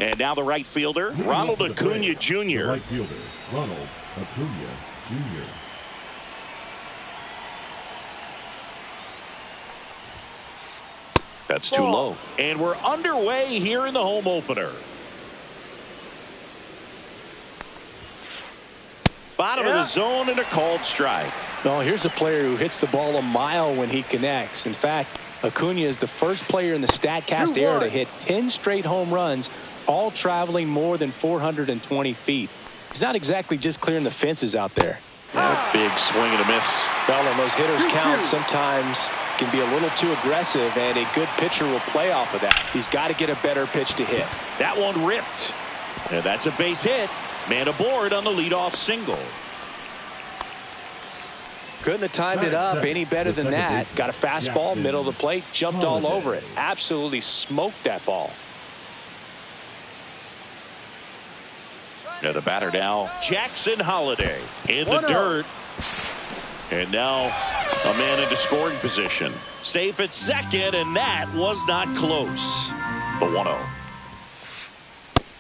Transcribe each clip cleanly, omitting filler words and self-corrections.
And now the right fielder, Ronald Acuna Jr. The right fielder, Ronald Acuna Jr. That's too low. And we're underway here in the home opener. Bottom of the zone and a called strike. No, here's a player who hits the ball a mile when he connects. In fact, Acuna is the first player in the StatCast era to hit 10 straight home runs, all traveling more than 420 feet. He's not exactly just clearing the fences out there. Yeah, big swing and a miss. Well, and those hitters' count sometimes can be a little too aggressive, and a good pitcher will play off of that. He's got to get a better pitch to hit. That one ripped. And that's a base hit. Man aboard on the leadoff single. Couldn't have timed it up any better than that. Got a fastball, middle of the plate, jumped all over it. Absolutely smoked that ball. Now the batter now, Jackson Holliday in the dirt. And now a man into scoring position. Safe at second, and that was not close. The 1-0.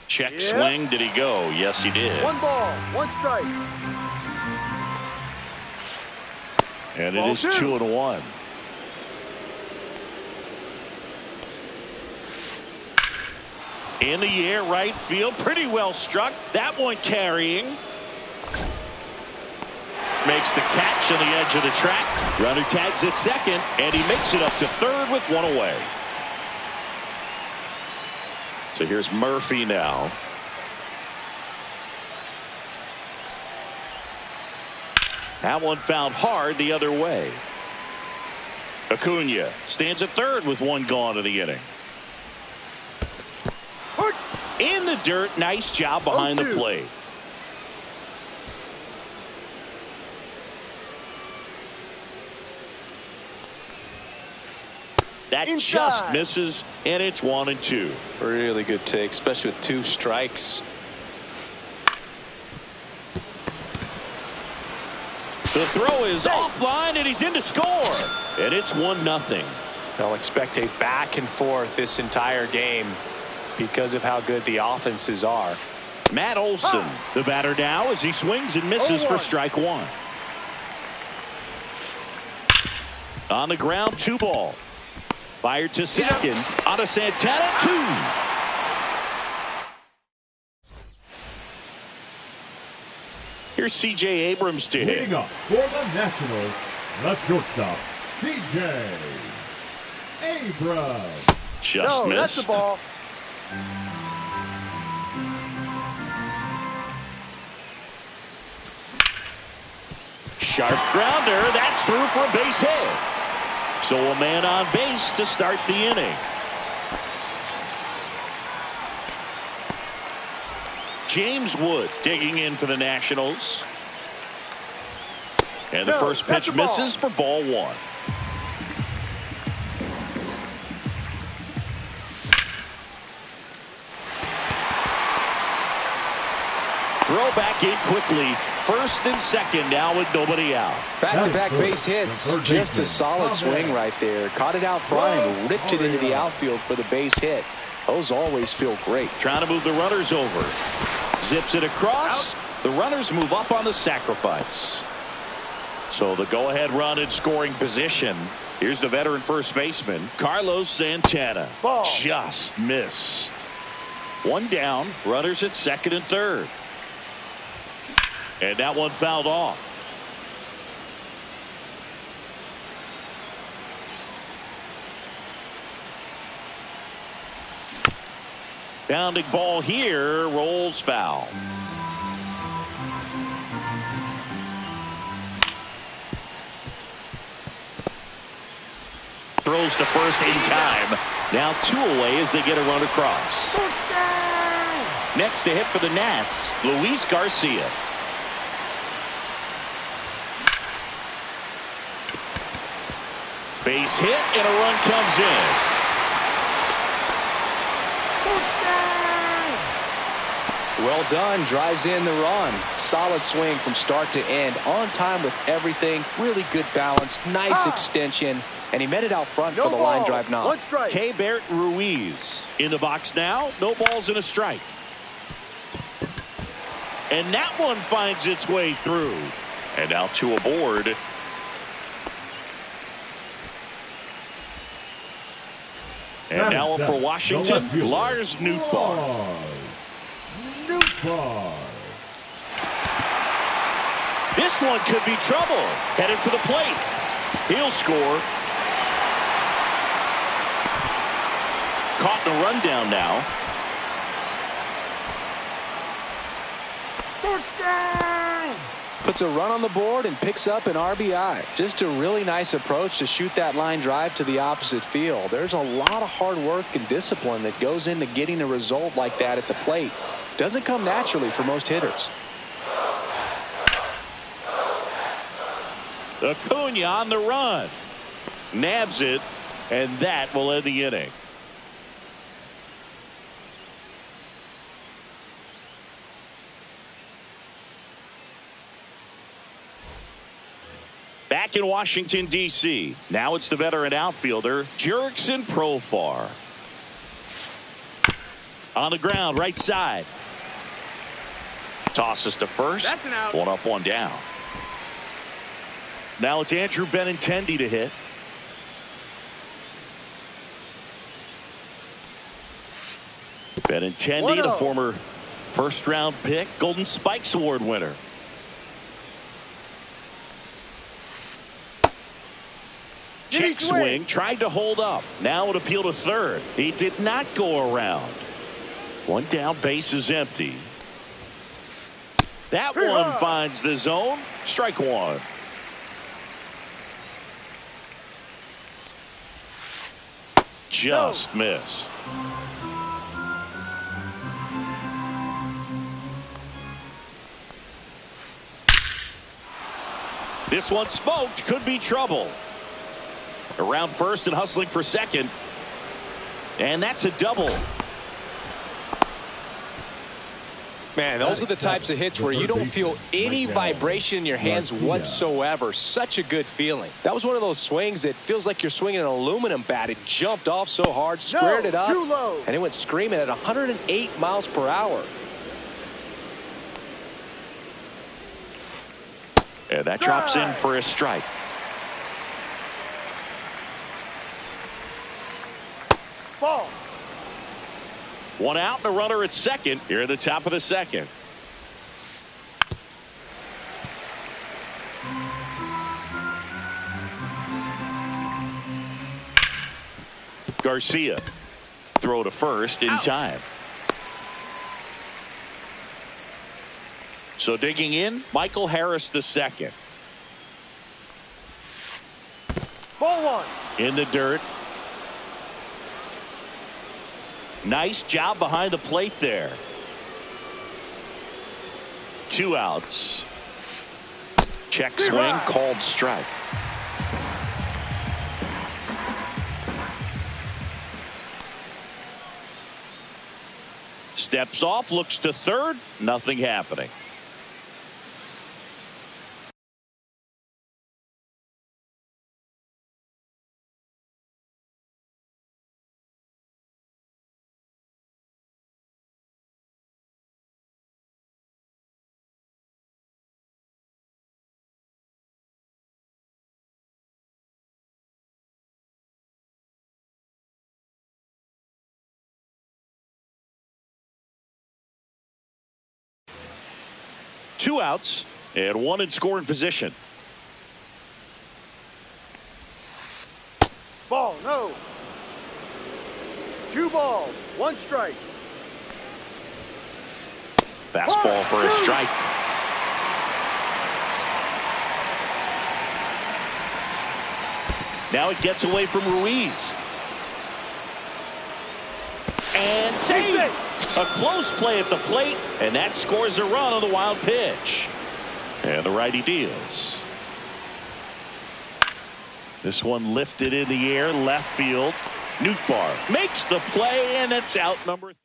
Check swing. Did he go? Yes, he did. 1 ball, 1 strike. And it is 2-1. In the air, right field, pretty well struck. That one carrying. Makes the catch on the edge of the track. Runner tags at second, and he makes it up to third with 1 away. So here's Murphy now. That one fouled hard the other way. Acuna stands at third with 1 gone in the inning. In the dirt, nice job behind the plate. That just misses, and it's 1-2. Really good take, especially with 2 strikes. The throw is offline, and he's in to score. And it's 1-0. They'll expect a back and forth this entire game because of how good the offenses are. Matt Olson, the batter now, as he swings and misses for strike 1. On the ground, 2 ball. Fired to second. On to Santana, 2. Here's C.J. Abrams to hit. Leading up for the Nationals, the shortstop, C.J. Abrams. Just missed. That's the ball. Sharp grounder. That's through for a base hit. So a man on base to start the inning. James Wood digging in for the Nationals. And the first pitch misses for ball 1. Throw back in quickly. First and second now with nobody out. Back-to-back base hits. Just a solid swing right there. Caught it out front and ripped it into the outfield for the base hit. Those always feel great. Trying to move the runners over. Zips it across. The runners move up on the sacrifice. So the go-ahead run in scoring position. Here's the veteran first baseman, Carlos Santana. Just missed. 1 down. Runners at second and third. And that one fouled off. Bounding ball here, rolls foul. Throws to first in time. Now 2 away as they get a run across. Next to hit for the Nats, Luis Garcia. Base hit and a run comes in. Well done. Drives in the run. Solid swing from start to end. On time with everything. Really good balance. Nice extension. And he met it out front for the line drive knock. Keibert Ruiz in the box now. No balls and a strike. And that one finds its way through. And now 2 aboard. And now up for Washington, Lars Nootbaar. This one could be trouble. Headed for the plate. He'll score. Caught in a rundown now. Touchdown! Puts a run on the board and picks up an RBI. Just a really nice approach to shoot that line drive to the opposite field. There's a lot of hard work and discipline that goes into getting a result like that at the plate. Doesn't come naturally for most hitters. Acuna on the run. Nabs it, and that will end the inning. Back in Washington, D.C. Now it's the veteran outfielder, Jurickson Profar. On the ground, right side. Tosses to first. That's an out. 1 up, 1 down. Now it's Andrew Benintendi to hit. Benintendi, the former first-round pick, Golden Spikes Award winner. Check swing, tried to hold up. Now an appeal to third. He did not go around. 1 down, base is empty. That one finds the zone. Strike 1. Just missed. This one smoked. Could be trouble. Around first and hustling for second. And that's a double. Man, those are the types of hits where you don't feel any vibration in your hands whatsoever. Such a good feeling. That was one of those swings that feels like you're swinging an aluminum bat. It jumped off so hard, squared it up, and it went screaming at 108 miles per hour. And that drops in for a strike. Ball. 1 out and a runner at second here at the top of the second. Garcia throw to first in time. So digging in, Michael Harris the second. Ball 1. In the dirt. Nice job behind the plate there. 2 outs. Check swing, called strike. Steps off, looks to third. Nothing happening. Two outs and 1 in scoring position. Ball, no. 2 balls, 1 strike. Fastball for a strike. Now it gets away from Ruiz. And save. A close play at the plate, and that scores a run on the wild pitch. And the righty deals. This one lifted in the air, left field. Nootbaar makes the play, and it's out number 3.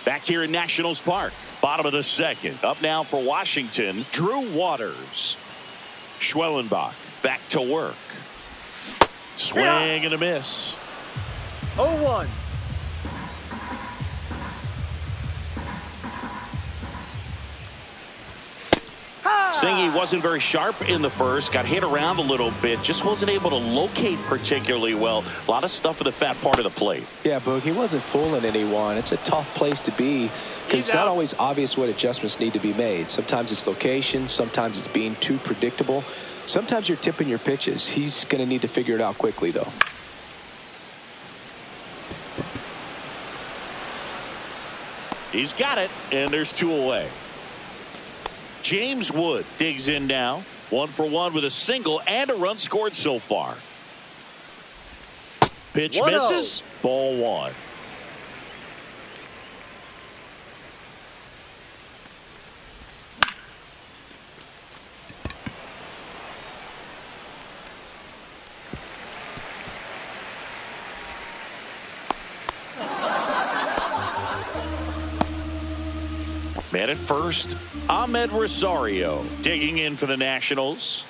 Back here in Nationals Park. Bottom of the second. Up now for Washington, Drew Waters. Schwellenbach back to work. Swing and a miss. 0-1. Singy wasn't very sharp in the first. Got hit around a little bit. Just wasn't able to locate particularly well. A lot of stuff in the fat part of the plate. Yeah, Boog, he wasn't fooling anyone. It's a tough place to be because it's not always obvious what adjustments need to be made. Sometimes it's location. Sometimes it's being too predictable. Sometimes you're tipping your pitches. He's going to need to figure it out quickly, though. He's got it, and there's 2 away. James Wood digs in now. 1 for 1 with a single and a run scored so far. Pitch 1-0. misses. Ball 1. Man at first, Ahmed Rosario digging in for the Nationals.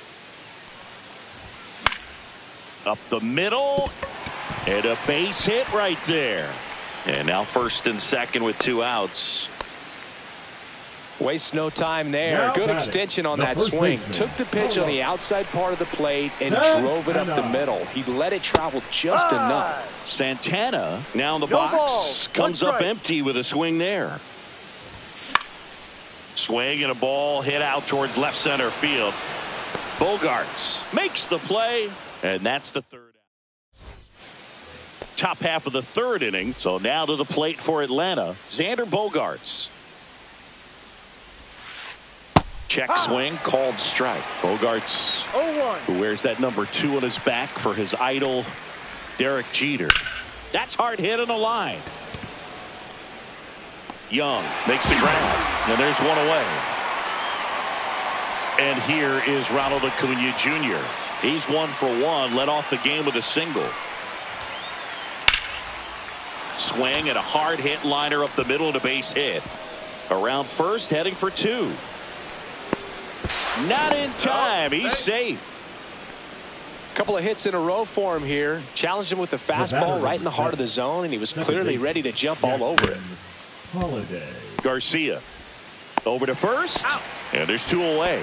Up the middle, and a base hit right there. And now first and second with 2 outs. Waste no time there. Now Good batting, extension on the that first swing. baseman. Took the pitch on the outside part of the plate and Set drove it up and the up. middle. He let it travel just enough. Santana now in the No box. ball. Comes 1 up strike. empty with a swing there. Swing and a ball hit out towards left center field. Bogarts makes the play, and that's the 3rd out. Top half of the 3rd inning. So now to the plate for Atlanta. Xander Bogarts. Check swing, called strike. Bogarts, 0-1. who wears that number 2 on his back for his idol, Derek Jeter. That's hard hit on the line. Young makes the grab, and there's 1 away. And here is Ronald Acuna Jr. He's 1 for 1, led off the game with a single. Swing and a hard hit liner up the middle and a base hit. Around first, heading for 2. Not in time. He's safe. Couple of hits in a row for him here. Challenged him with the fastball right in the heart of the zone, and he was clearly ready to jump all over it. Holiday. Garcia over to first. Out. And there's 2 away.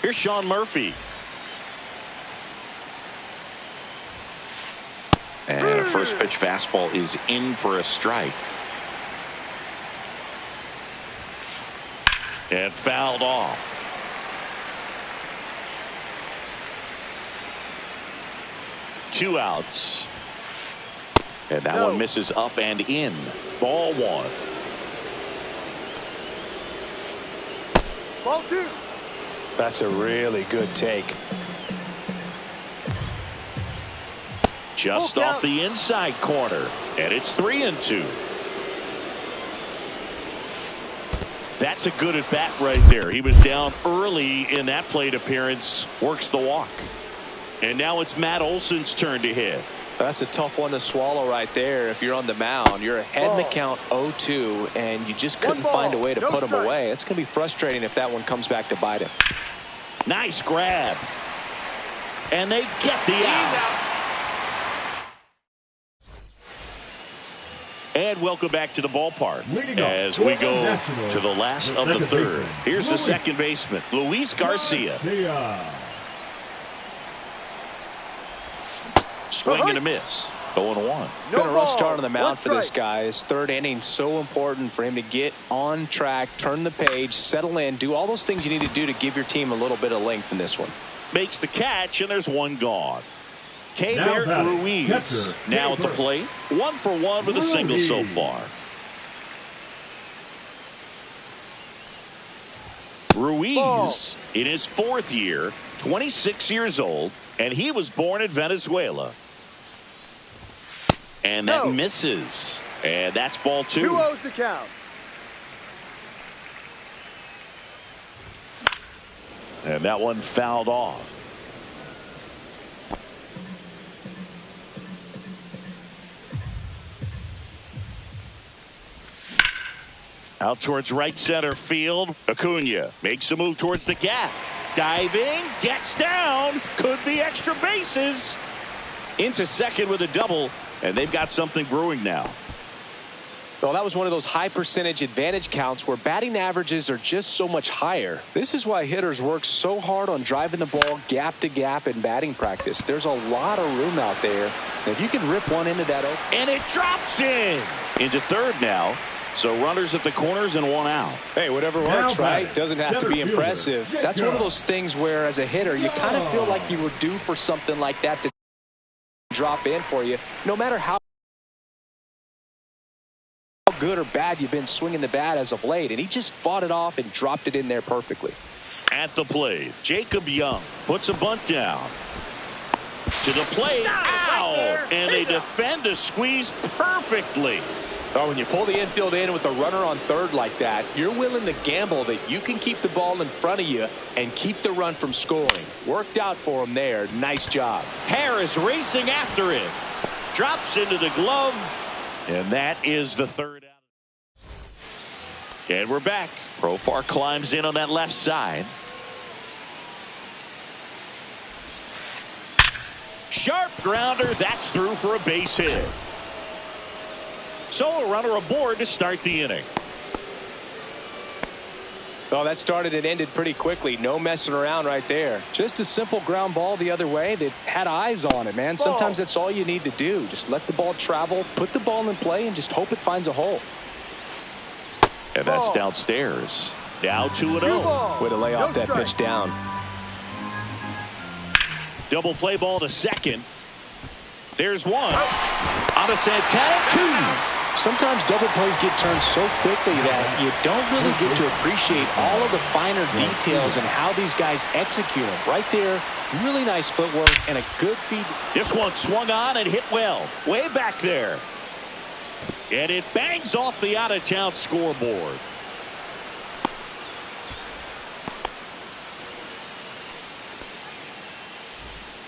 Here's Sean Murphy. And a first pitch fastball is in for a strike. And fouled off. Two outs. And that one misses up and in. Ball 1. Ball 2. That's a really good take. Just Full off count. the inside corner. And it's 3-2. That's a good at bat right there. He was down early in that plate appearance. Works the walk. And now it's Matt Olson's turn to hit. That's a tough one to swallow right there. If you're on the mound, you're ahead in the count 0-2, and you just couldn't find a way to No put him strike. away. It's going to be frustrating if that one comes back to bite him. Nice grab. And they get the out. And welcome back to the ballpark Leading off as for we the go Nationals, to the last the of the second 3rd. baseman, Here's the Luis second baseman, Luis Garcia. Swing and a miss. 0-1. No Been a rough ball. start on the mound 1 for this strike. guy. His 3rd inning so important for him to get on track, turn the page, settle in, do all those things you need to do to give your team a little bit of length in this one. Makes the catch, and there's 1 gone. Now Keibert batting, Ruiz catcher, now at the Keibert. plate. 1 for 1 with a single so Ruiz. far. Ruiz in his 4th year, 26 years old, and he was born in Venezuela. And that misses. And that's ball 2. 2-0's the count. And that one fouled off. Out towards right center field. Acuna makes a move towards the gap. Diving, gets down, could be extra bases. Into second with a double, and they've got something brewing now. Well, that was one of those high percentage advantage counts where batting averages are just so much higher. This is why hitters work so hard on driving the ball gap to gap in batting practice. There's a lot of room out there. And if you can rip one into that open. And it drops in. Into third now. So runners at the corners and one out. Hey, whatever works, right? Doesn't have to be impressive. That's one of those things where as a hitter, you kind of feel like you were due for something like that to drop in for you, no matter how good or bad you've been swinging the bat as of late. And he just fought it off and dropped it in there perfectly. At the plate, Jacob Young puts a bunt down. To the plate, out, and they defend a squeeze perfectly. Oh, when you pull the infield in with a runner on third like that, you're willing to gamble that you can keep the ball in front of you and keep the run from scoring. Worked out for him there. Nice job. Harris racing after it. Drops into the glove, and that is the third out. And we're back. Profar climbs in on that left side. Sharp grounder. That's through for a base hit. So a runner aboard to start the inning. Oh, that started and ended pretty quickly. No messing around right there. Just a simple ground ball the other way. They had eyes on it, man. Sometimes that's all you need to do. Just let the ball travel, put the ball in play, and just hope it finds a hole. And that's downstairs. Now 2-0. Way to lay off that pitch down. Double play ball to second. There's one. On to Santana, two. Sometimes double plays get turned so quickly that you don't really get to appreciate all of the finer details and how these guys execute them. Right there, really nice footwork and a good feed. This one swung on and hit well. Way back there. And it bangs off the out-of-town scoreboard.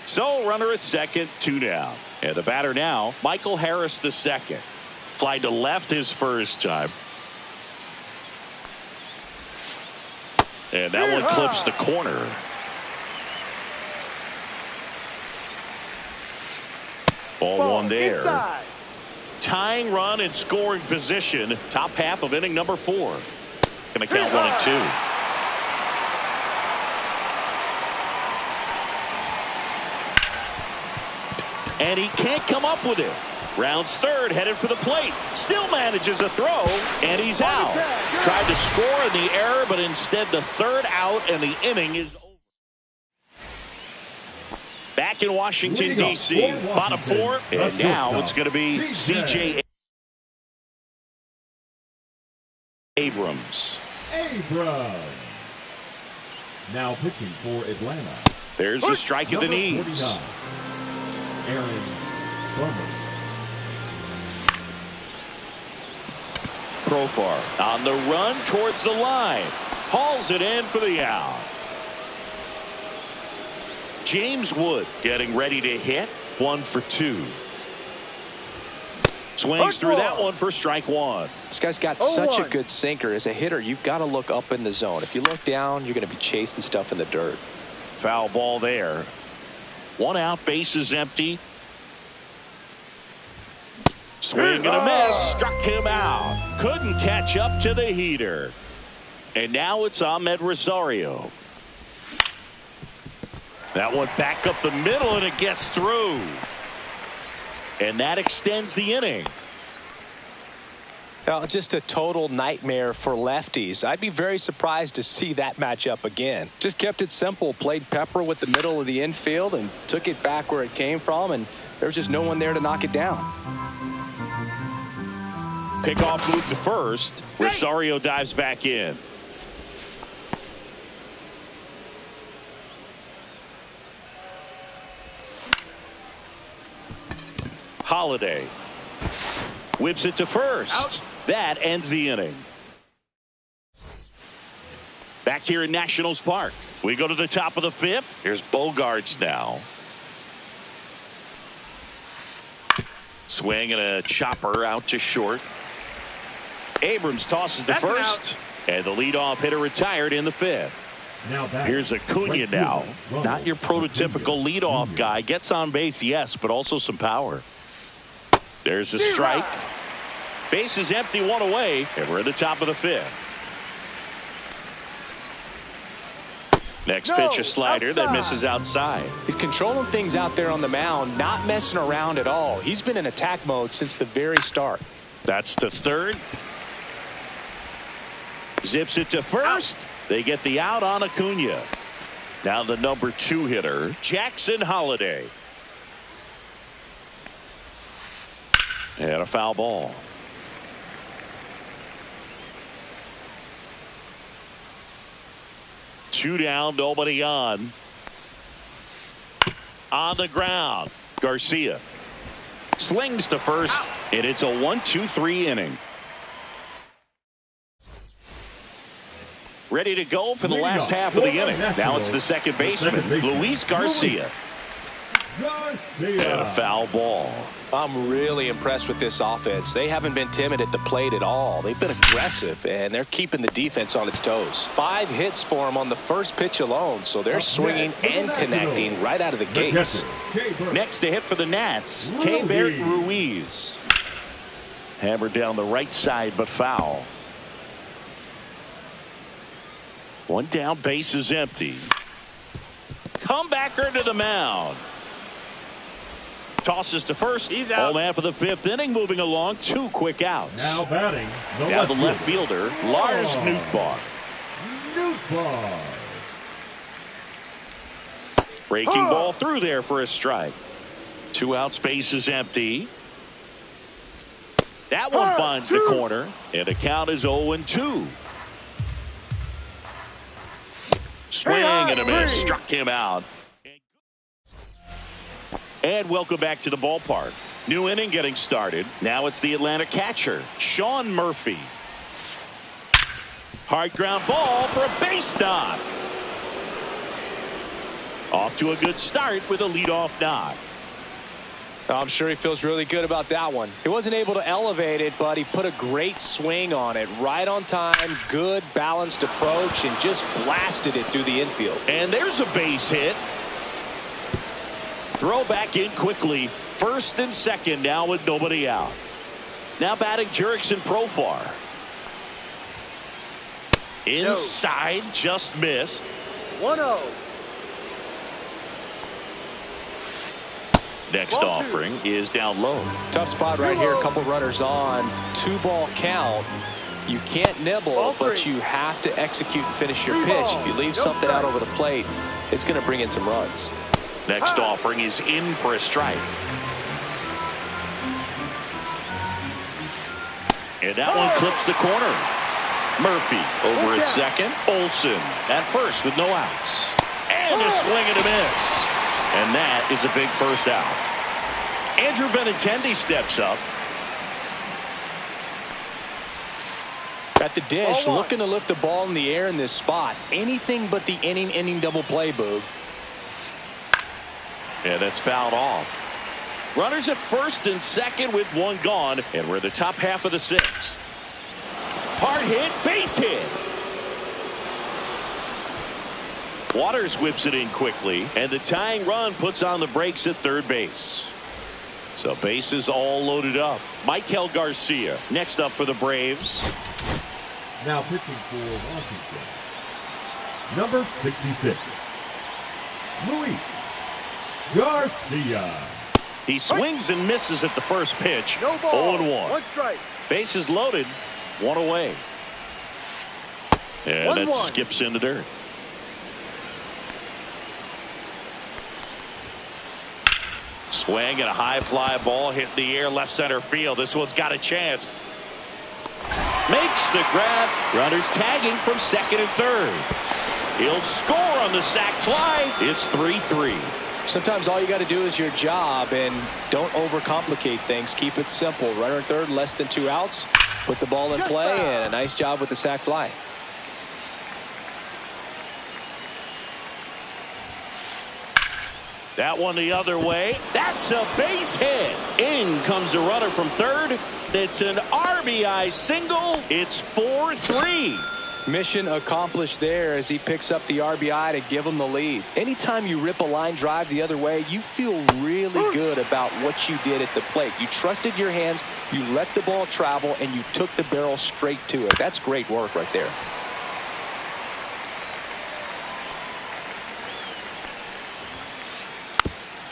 So runner at second, 2 down. And the batter now, Michael Harris the second. Fly to left his first time. And that one clips the corner. Ball one there. Inside. Tying run and scoring position. Top half of inning number 4. Going to count 1 and 2. And he can't come up with it. Rounds third, headed for the plate. Still manages a throw, and he's out. Tried to score in the error, but instead the third out, and the inning is over. Back in Washington, D.C. Bottom 4, and now it's going to be C.J. Abrams. Now pitching for Atlanta. There's the strike of the knees. Aaron Bummer. Profar on the run towards the line. Hauls it in for the out. James Wood getting ready to hit. 1 for 2. Swings through that one for strike 1. This guy's got such a good sinker. As a hitter, you've got to look up in the zone. If you look down, you're going to be chasing stuff in the dirt. Foul ball there. 1 out, bases empty. Swing and a miss. Struck him out. Couldn't catch up to the heater. And now it's Ahmed Rosario. That one back up the middle, and it gets through. And that extends the inning. Well, just a total nightmare for lefties. I'd be very surprised to see that matchup again. Just kept it simple. Played pepper with the middle of the infield and took it back where it came from, and there was just no one there to knock it down. Pickoff move to first. Rosario dives back in. Holiday whips it to first. Out. That ends the inning. Back here in Nationals Park, we go to the top of the 5th. Here's Bogarts now. Swing and a chopper out to short. Abrams tosses to first, and the leadoff hitter retired in the fifth. Now Here's Acuna now. Not your prototypical leadoff guy. Gets on base, yes, but also some power. There's a strike. Base is empty, one away, and we're at the top of the fifth. Next pitch, a slider that misses outside. He's controlling things out there on the mound, not messing around at all. He's been in attack mode since the very start. That's the third. Zips it to first. They get the out on Acuna. Now the number 2 hitter, Jackson Holliday. And a foul ball. Two down, nobody on. On the ground, Garcia slings to first, and it's a 1-2-3 inning. Ready to go for the last half of the inning. Now it's the second baseman, Luis Garcia. And a foul ball. I'm really impressed with this offense. They haven't been timid at the plate at all. They've been aggressive, and they're keeping the defense on its toes. 5 hits for them on the first pitch alone, so they're swinging and connecting right out of the gates. Next to hit for the Nats, Keibert Ruiz. Hammered down the right side, but foul. One down, base is empty. Comebacker to the mound. Tosses to first. He's out. All man for the 5th inning, moving along. 2 quick outs. Now batting. Now the left fielder, Lars Nootbaar. Breaking ball through there for a strike. 2 outs, base is empty. That one finds the corner, and the count is 0-2. Swing and a miss. Struck him out. And welcome back to the ballpark. New inning getting started. Now it's the Atlanta catcher, Sean Murphy. Hard ground ball for a base knock. Off to a good start with a leadoff knock. I'm sure he feels really good about that one. He wasn't able to elevate it, but he put a great swing on it. Right on time, good balanced approach, and just blasted it through the infield. And there's a base hit. Throw back in quickly. First and second now with nobody out. Now batting Jurickson Profar. Inside, just missed. 1-0. Next offering is down low. Tough spot right here. A couple runners on. 2-ball count. You can't nibble, but you have to execute and finish your pitch. If you leave something out over the plate, it's going to bring in some runs. Next offering is in for a strike. And that one clips the corner. Murphy over at second. Olsen at first with no outs. And a swing and a miss. And that is a big first out. Andrew Benintendi steps up. At the dish, looking to lift the ball in the air in this spot. Anything but the inning double play, Boog. And that's fouled off. Runners at first and second with one gone, and we're in the top half of the 6th. Hard hit, base hit. Waters whips it in quickly, and the tying run puts on the brakes at third base. So bases all loaded up. Michael Garcia next up for the Braves. Now pitching for Washington, number 66, Luis Garcia. He swings and misses at the first pitch. No ball. 0-1. 1 strike. Bases loaded. 1 away. And that skips in the dirt. Swing and a high fly ball hit in the air left center field. This one's got a chance. Makes the grab. Runners tagging from second and third. He'll score on the sac fly. It's 3-3. Sometimes all you got to do is your job and don't overcomplicate things. Keep it simple. Runner at third, less than 2 outs. Put the ball in play, and a nice job with the sac fly. That one the other way. That's a base hit. In comes the runner from third. It's an RBI. RBI single. It's 4-3. Mission accomplished there as he picks up the RBI to give him the lead. Anytime you rip a line drive the other way, you feel really good about what you did at the plate. You trusted your hands, you let the ball travel, and you took the barrel straight to it. That's great work right there.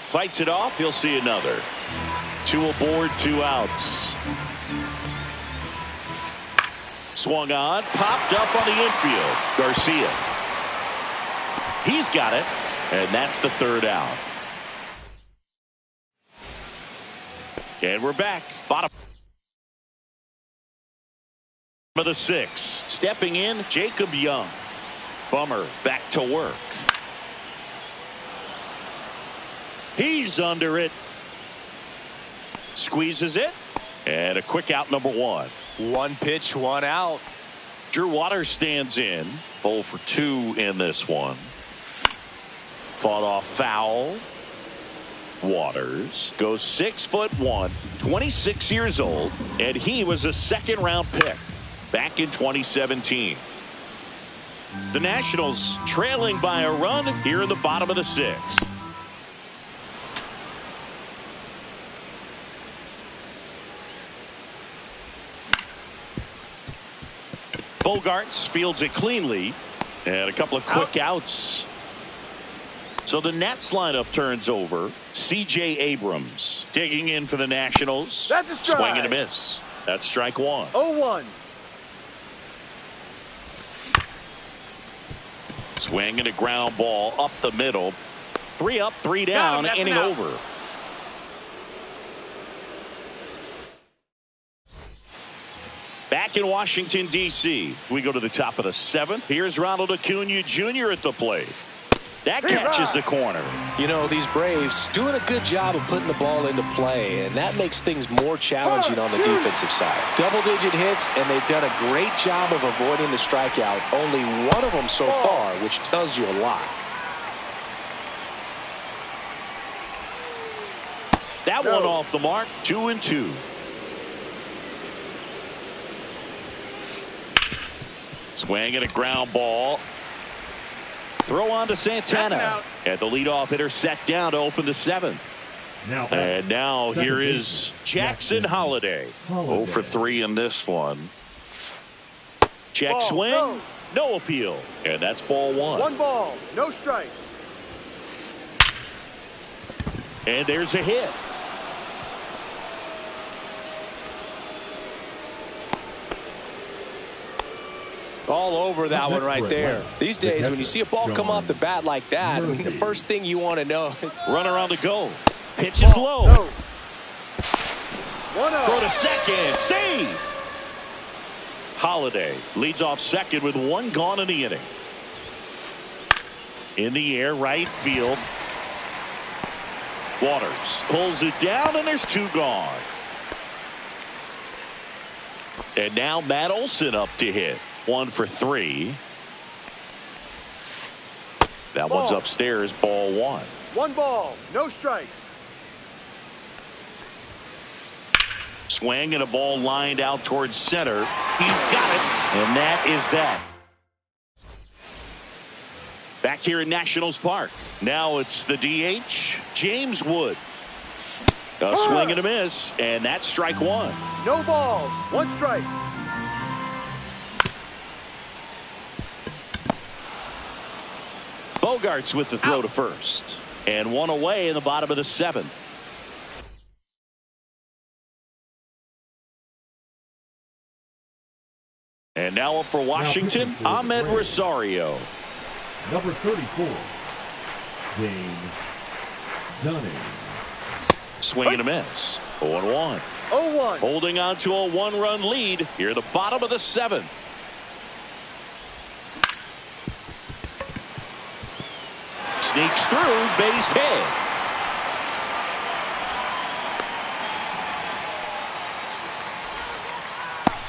Fights it off. He'll see another. 2 aboard, 2 outs. Swung on, popped up on the infield. Garcia. He's got it, and that's the 3rd out. And we're back. Bottom of the 6th. Stepping in, Jacob Young. Bummer back to work. He's under it. Squeezes it. And a quick out, number 1. 1 pitch, 1 out. Drew Waters stands in. 0 for 2 in this one. Fought off foul. Waters goes 6'1", 26 years old, and he was a 2nd-round pick back in 2017. The Nationals trailing by a run here in the bottom of the 6th. Bogarts fields it cleanly, and a couple of quick outs. So the Nats lineup turns over. C.J. Abrams digging in for the Nationals. That's a strike. Swing and a miss. That's strike 1. 0-1. Swing and a ground ball up the middle. 3 up, 3 down, inning over. Back in Washington, D.C., we go to the top of the 7th. Here's Ronald Acuna Jr. at the plate. That catches the corner. You know, these Braves doing a good job of putting the ball into play, and that makes things more challenging on the defensive side. Double-digit hits, and they've done a great job of avoiding the strikeout. Only one of them so far, which tells you a lot. That one off the mark. 2-2. Swing and a ground ball. Throw on to Santana. And the leadoff hitter set down to open the 7th. And now here is Jackson Holiday. 0 for 3 in this one. Check swing. No appeal. And that's ball 1. 1 ball. No strike. And there's a hit. All over that one right there. These days, when you see a ball come off the bat like that, the first thing you want to know is runner on the go. Pitch is low. No. 1-0. Throw to second. Save. Holiday leads off second with 1 gone in the inning. In the air, right field. Waters pulls it down, and there's 2 gone. And now Matt Olson up to hit. 1 for 3. That one's upstairs. Ball 1. 1 ball. No strikes. Swing and a ball lined out towards center. He's got it. And that is that. Back here in Nationals Park. Now it's the DH, James Wood. A swing and a miss. And that's strike 1. No balls. 1 strike. Bogarts with the throw to first. And 1 away in the bottom of the 7th. And now up for Washington, Ahmed Rosario. Number 34, James Dunning. Swing and a miss. 0-1. 0-1. Holding on to a 1-run lead here at the bottom of the 7th. Sneaks through, base hit.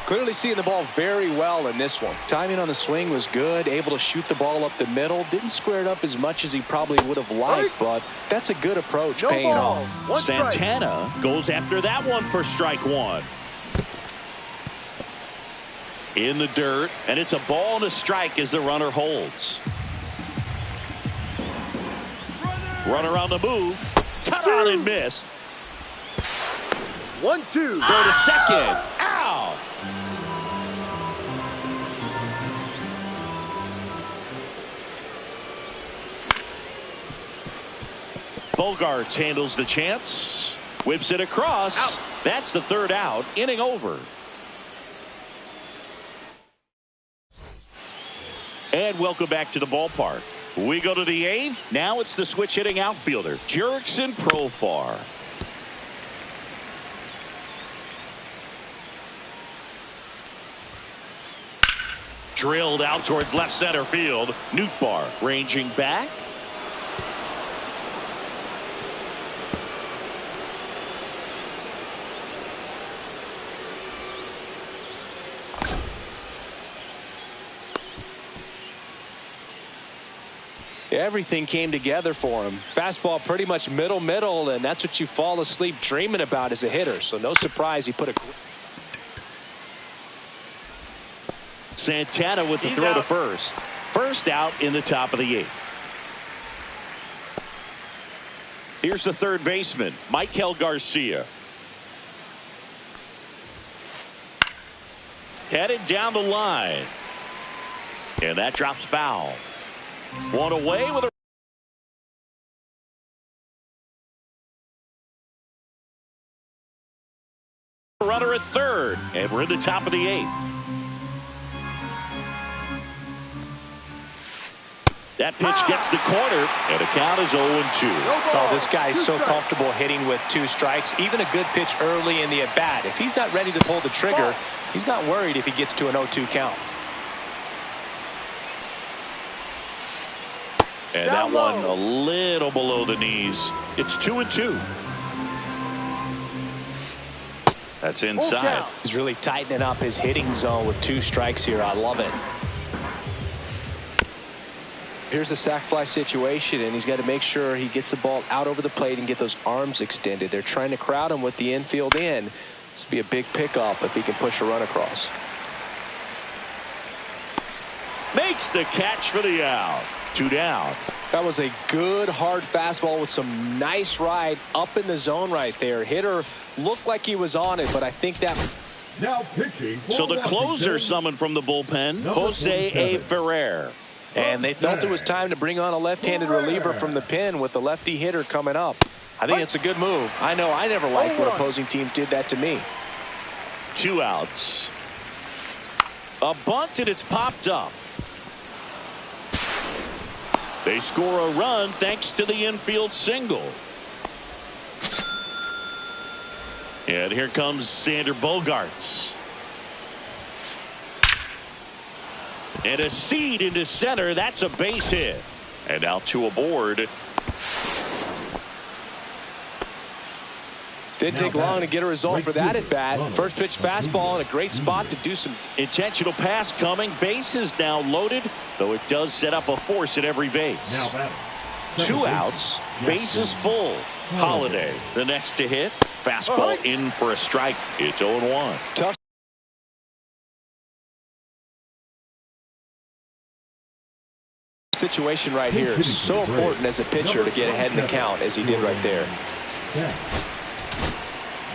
Clearly seeing the ball very well in this one. Timing on the swing was good. Able to shoot the ball up the middle. Didn't square it up as much as he probably would have liked, but that's a good approach, paying off. Santana goes after that one for strike 1. In the dirt, and it's a ball and a strike as the runner holds. Runner on the move. Cut on and miss. 1-2. Throw to second. Ow! Bogarts handles the chance. Whips it across. Out. That's the third out. Inning over. And welcome back to the ballpark. We go to the eighth. Now it's the switch hitting outfielder, Jurickson Profar. Drilled out towards left center field. Nootbaar ranging back. Everything came together for him. Fastball pretty much middle, and that's what you fall asleep dreaming about as a hitter. So no surprise he put a... Santana with the throw to first. First out in the top of the eighth. Here's the third baseman, Michael Garcia. Headed down the line. And that drops foul. One away with a runner at third. And we're in the top of the eighth. That pitch gets the corner, and the count is 0-2. Oh, this guy's so comfortable hitting with 2 strikes. Even a good pitch early in the at-bat. If he's not ready to pull the trigger, he's not worried if he gets to an 0-2 count. And that one a little below the knees. It's 2-2. That's inside. He's really tightening up his hitting zone with 2 strikes here. I love it. Here's a sac fly situation, and he's got to make sure he gets the ball out over the plate and get those arms extended. They're trying to crowd him with the infield in. This would be a big pickup if he can push a run across. Makes the catch for the out. 2 down. That was a good hard fastball with some nice ride up in the zone right there. Hitter looked like he was on it, but I think that... Now pitching. So the closer summoned from the bullpen, Jose A. Ferrer. And they felt it was time to bring on a left-handed reliever from the pen with the lefty hitter coming up. I think it's a good move. I know I never liked when opposing teams did that to me. 2 outs. A bunt, and it's popped up. They score a run thanks to the infield single. And here comes Xander Bogaerts. And a seed into center. That's a base hit. And now 2 aboard. Didn't take long to get a result for that at bat. First pitch fastball in a great spot to do some intentional pass coming. Bases now loaded, though it does set up a force at every base. 2 outs, bases full. Holiday the next to hit. Fastball in for a strike. It's 0-1. Tough situation right here. So important as a pitcher to get ahead in the count as he did right there.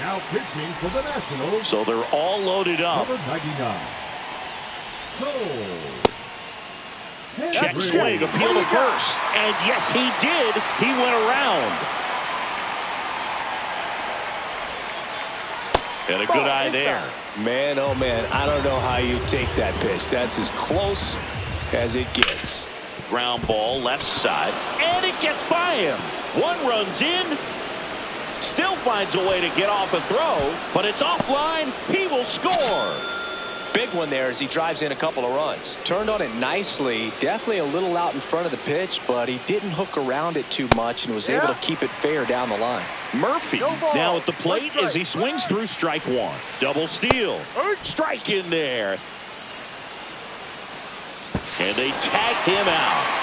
Now pitching for the Nationals. So they're all loaded up. Number 99. Check swing, appeal to first. And yes, he did. He went around. And a good eye there. Man, oh man, I don't know how you take that pitch. That's as close as it gets. Ground ball left side, and it gets by him. 1 runs in. Still finds a way to get off a throw, but it's offline. He will score. Big one there as he drives in a couple of runs. Turned on it nicely. Definitely a little out in front of the pitch, but he didn't hook around it too much and was able to keep it fair down the line. Murphy now at the plate as he swings through strike 1. Double steal. Strike in there. And they tag him out.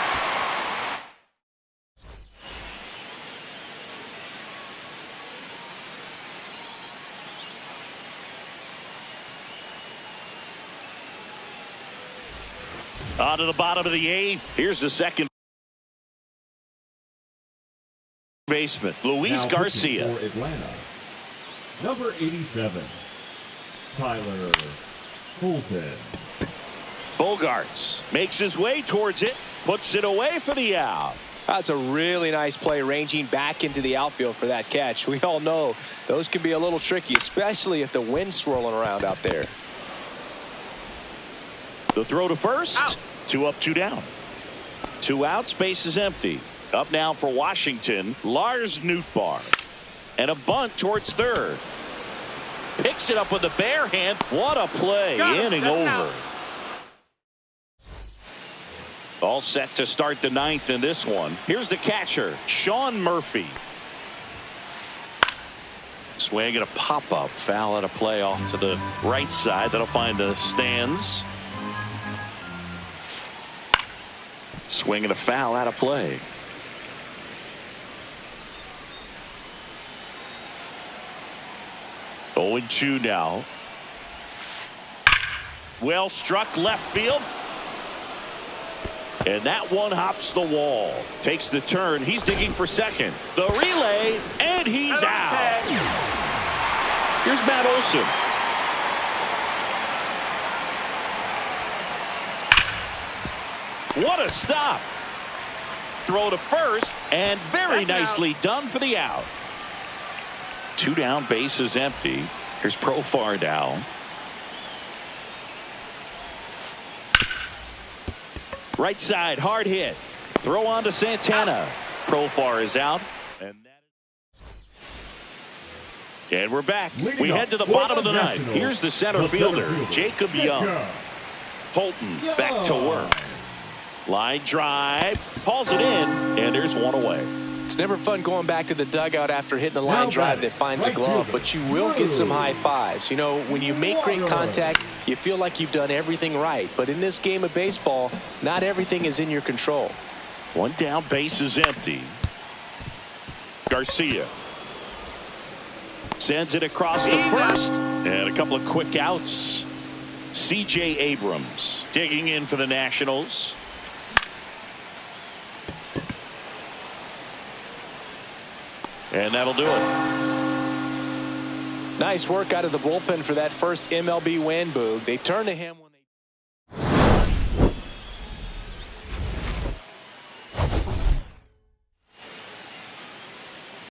On to the bottom of the eighth. Here's the second baseman, Luis Now Garcia. for Atlanta, number 87, Tyler Fulton. Bogarts makes his way towards it, puts it away for the out. That's a really nice play, ranging back into the outfield for that catch. We all know those can be a little tricky, especially if the wind's swirling around out there. The throw to first. Out. 2 up, 2 down. 2 outs, base is empty. Up now for Washington, Lars Nootbaar. And a bunt towards third. Picks it up with the bare hand. What a play. Inning over. Out. All set to start the ninth in this one. Here's the catcher, Sean Murphy. Swing and a pop-up. Foul at a play off to the right side. That'll find the stands. Swing and a foul out of play. Oh, 0-2 now. Well struck left field. And that one hops the wall. Takes the turn. He's digging for second. The relay, and he's out. Here's Matt Olson. What a stop. Throw to first, and very nicely done for the out. 2 down, base is empty. Here's Profar now. Right side, hard hit. Throw on to Santana. Profar is out. And we're back. We head to the bottom of the ninth. Here's the center fielder, Jacob Young. Holton back to work. Line drive, hauls it in, and there's one away. It's never fun going back to the dugout after hitting a line drive that finds a glove, but you will get some high fives. You know, when you make great contact, you feel like you've done everything right. But in this game of baseball, not everything is in your control. 1 down, base is empty. Garcia sends it across the first, and a couple of quick outs. C.J. Abrams digging in for the Nationals. And that'll do it. Nice work out of the bullpen for that first MLB win, Boog. They turn to him.